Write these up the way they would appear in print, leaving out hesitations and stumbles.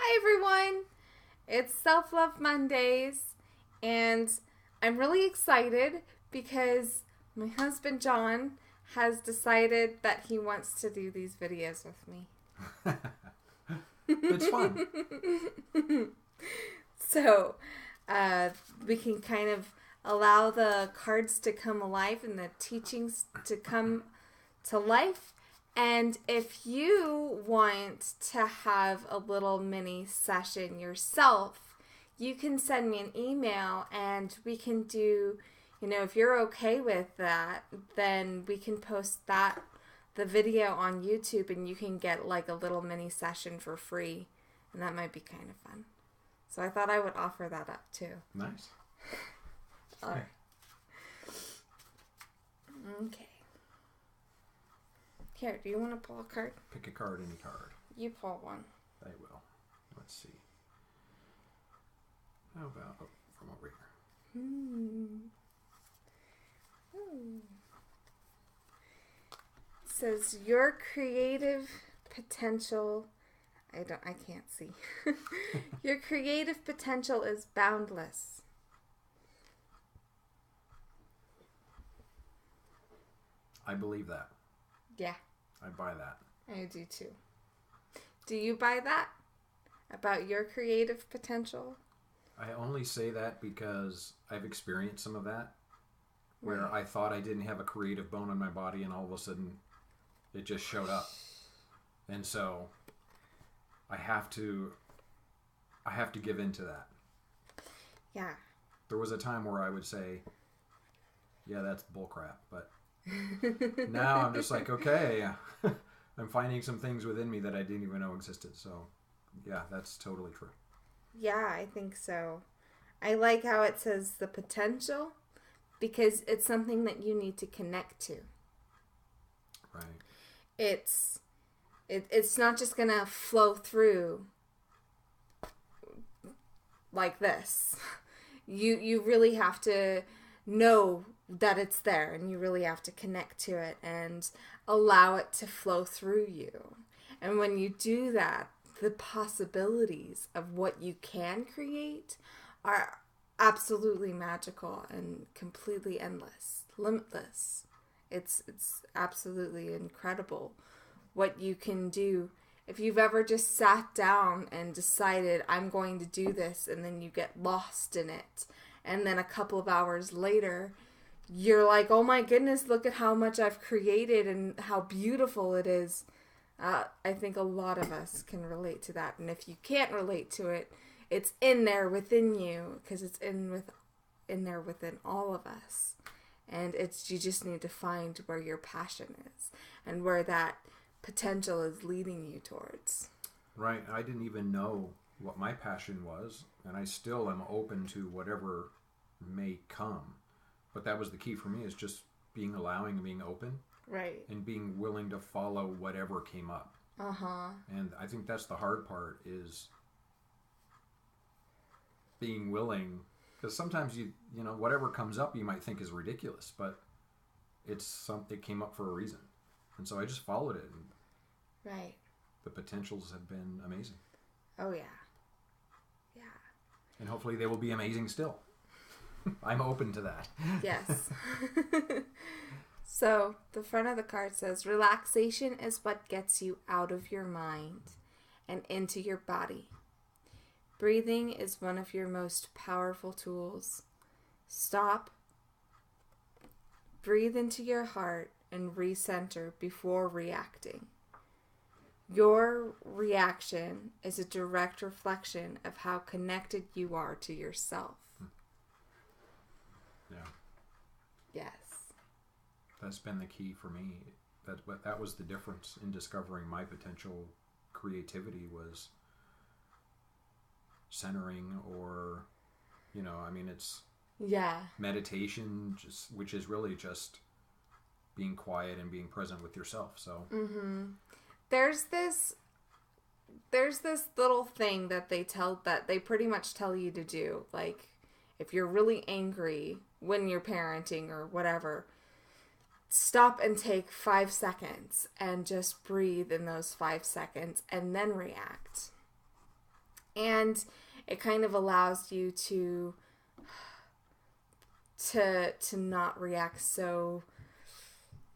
Hi everyone! It's Self Love Mondays, and I'm really excited because my husband John has decided that he wants to do these videos with me. It's fun. So, we can kind of allow the cards to come alive and the teachings to come to life. And if you want to have a little mini session yourself, you can send me an email and we can do, if you're okay with that, then we can post the video on YouTube and you can get like a little mini session for free. And that might be kind of fun. So I thought I would offer that up too. Nice. All right. Okay. Here, do you want to pull a card? Pick a card, any card. You pull one. I will. Let's see. How about from over here? It says your creative potential. I can't see. Your creative potential is boundless. I believe that. Yeah. I buy that. I do too. Do you buy that? About your creative potential? I only say that because I've experienced some of that. Where Right. I thought I didn't have a creative bone in my body and all of a sudden it just showed up. And so I have to give in to that. Yeah. There was a time where I would say, yeah, that's bullcrap. But now I'm just like, okay, I'm finding some things within me that I didn't even know existed. So, yeah, that's totally true. Yeah, I think so. I like how it says the potential because it's something that you need to connect to. Right. It's not just going to flow through like this. You really have to know that it's there and you really have to connect to it and allow it to flow through you. And when you do that, the possibilities of what you can create are absolutely magical and completely endless, limitless. It's absolutely incredible what you can do. If you've ever just sat down and decided, I'm going to do this, and then you get lost in it, and then a couple of hours later, you're like, oh my goodness, look at how much I've created and how beautiful it is. I think a lot of us can relate to that. And if you can't relate to it, it's in there within you because it's in there within all of us. And you just need to find where your passion is and where that potential is leading you towards. Right. I didn't even know what my passion was, and I still am open to whatever may come. But that was the key for me, is just being allowing and being open. Right. And being willing to follow whatever came up. Uh-huh. And I think that's the hard part, is being willing. Because sometimes you whatever comes up you might think is ridiculous, but it came up for a reason. And so I just followed it. And right. the potentials have been amazing. Oh, yeah. Yeah. And hopefully they will be amazing still. I'm open to that. Yes. So, the front of the card says, relaxation is what gets you out of your mind and into your body. Breathing is one of your most powerful tools. Stop, breathe into your heart, and recenter before reacting. Your reaction is a direct reflection of how connected you are to yourself. Yeah. Yes. That's been the key for me. That was the difference in discovering my potential creativity, was centering, or it's meditation, which is really just being quiet and being present with yourself. So there's this little thing that they pretty much tell you to do. Like, if you're really angry when you're parenting or whatever, stop and take 5 seconds and just breathe in those 5 seconds and then react. And it kind of allows you to not react so,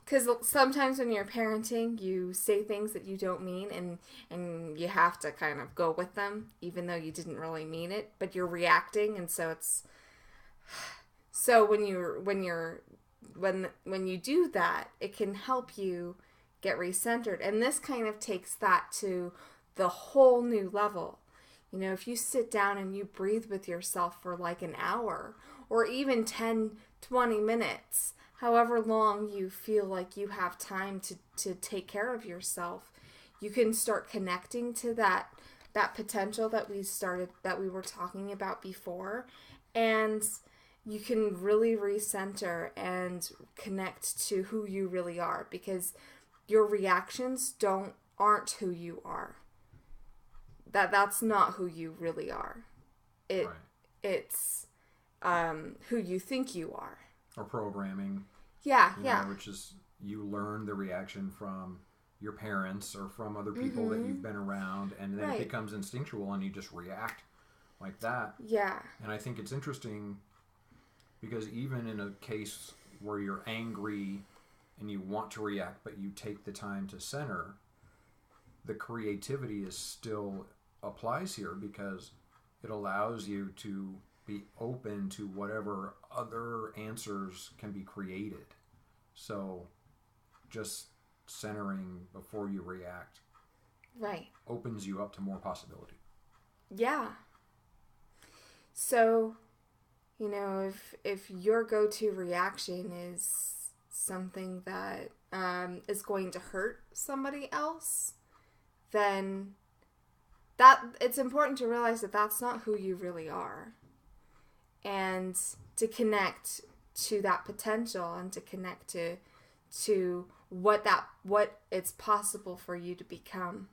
because sometimes when you're parenting, you say things that you don't mean, and you have to kind of go with them, even though you didn't really mean it, but you're reacting, and so it's when you do that, it can help you get recentered, and this kind of takes that to the whole new level. You know, if you sit down and you breathe with yourself for like an hour, or even 10-20 minutes, however long you feel like you have time to take care of yourself, you can start connecting to that potential that we were talking about before, and you can really recenter and connect to who you really are, because your reactions aren't who you are. That's not who you really are. Right. It's who you think you are. Or programming. Yeah. Which is, you learn the reaction from your parents or from other people that you've been around, and then it becomes instinctual and you just react like that. Yeah. And I think it's interesting because even in a case where you're angry and you want to react, but you take the time to center, the creativity is still applies here, because it allows you to be open to whatever other answers can be created. So just centering before you react opens you up to more possibility. Yeah. So, you know, if your go-to reaction is something that is going to hurt somebody else, then it's important to realize that that's not who you really are, and to connect to that potential and to connect to what it's possible for you to become,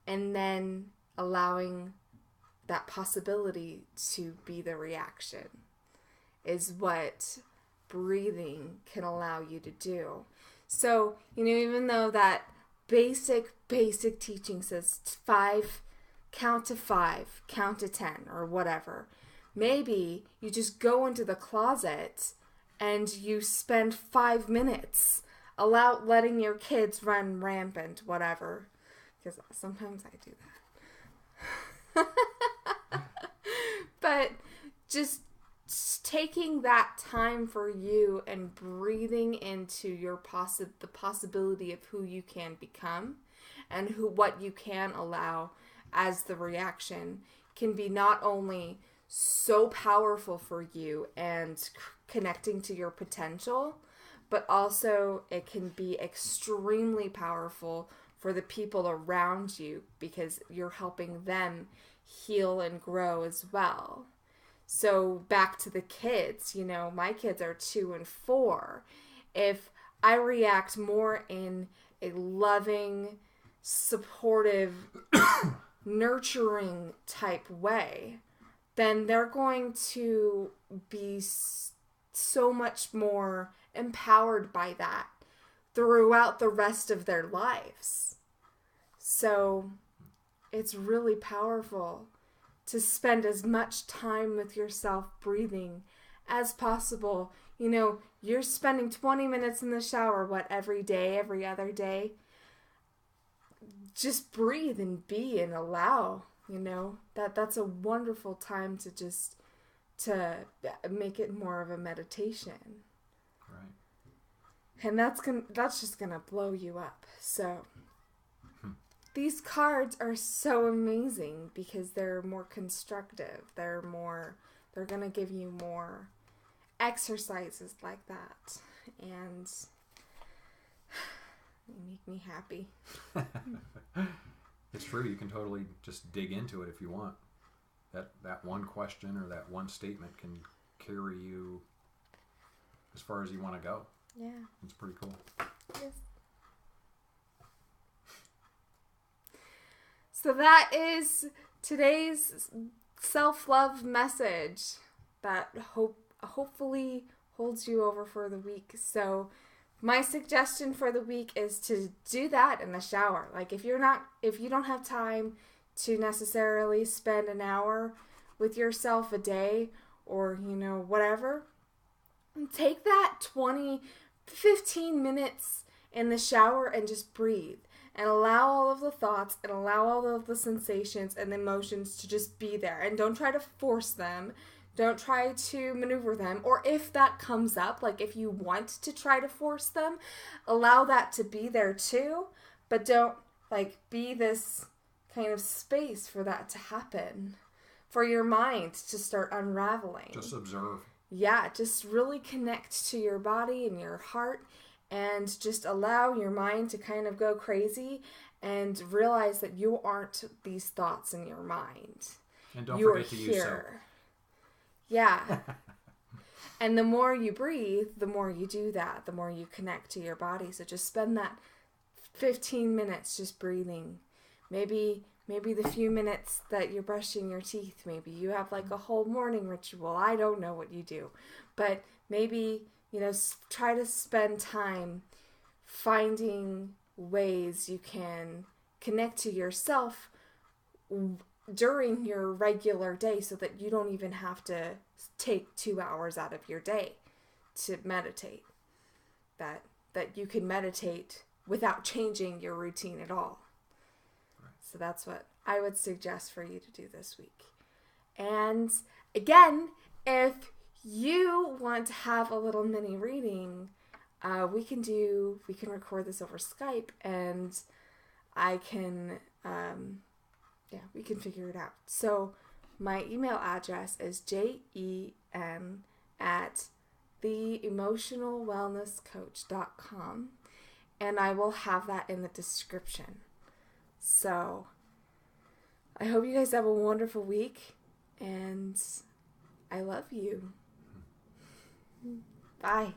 and then allowing that possibility to be the reaction is what breathing can allow you to do. So, you know, even though that basic teaching says count to 5, count to 10, or whatever, maybe you just go into the closet and you spend 5 minutes letting your kids run rampant, whatever, because sometimes I do that. But just taking that time for you and breathing into the possibility of who you can become and what you can allow as the reaction can be not only so powerful for you and connecting to your potential, but also it can be extremely powerful for the people around you, because you're helping them heal and grow as well. So back to the kids, you know, my kids are 2 and 4. If I react more in a loving, supportive, nurturing type way, then they're going to be so much more empowered by that throughout the rest of their lives. So it's really powerful to spend as much time with yourself breathing as possible. You know, you're spending 20 minutes in the shower, every day, every other day. Just breathe and be and allow, you know, that's a wonderful time to make it more of a meditation. Right. And that's just gonna blow you up. So these cards are so amazing because they're more constructive. They're going to give you more exercises like that. And they make me happy. It's true. You can totally just dig into it if you want. That one question or that one statement can carry you as far as you want to go. Yeah. It's pretty cool. Yes. So that is today's self-love message that hopefully holds you over for the week. So my suggestion for the week is to do that in the shower. Like if you don't have time to necessarily spend an hour with yourself a day or, whatever. Take that 15 minutes in the shower and just breathe and allow all of the thoughts and allow all of the sensations and emotions to just be there. And don't try to force them. Don't try to maneuver them. Or if that comes up, like if you want to try to force them, allow that to be there too. But don't be this kind of space for that to happen. For your mind to start unraveling. Just observe. Yeah, just really connect to your body and your heart and just allow your mind to kind of go crazy and realize that you aren't these thoughts in your mind. And don't forget to use soap. Yeah. And the more you breathe, the more you do that, the more you connect to your body. So just spend that 15 minutes just breathing. Maybe the few minutes that you're brushing your teeth, maybe you have like a whole morning ritual. I don't know what you do. But maybe, try to spend time finding ways you can connect to yourself during your regular day so that you don't even have to take 2 hours out of your day to meditate. That you can meditate without changing your routine at all. So that's what I would suggest for you to do this week. And again, if you want to have a little mini reading, we can record this over Skype and I can, we can figure it out. So my email address is jen@theemotionalwellnesscoach.com and I will have that in the description. So, I hope you guys have a wonderful week, and I love you. Bye.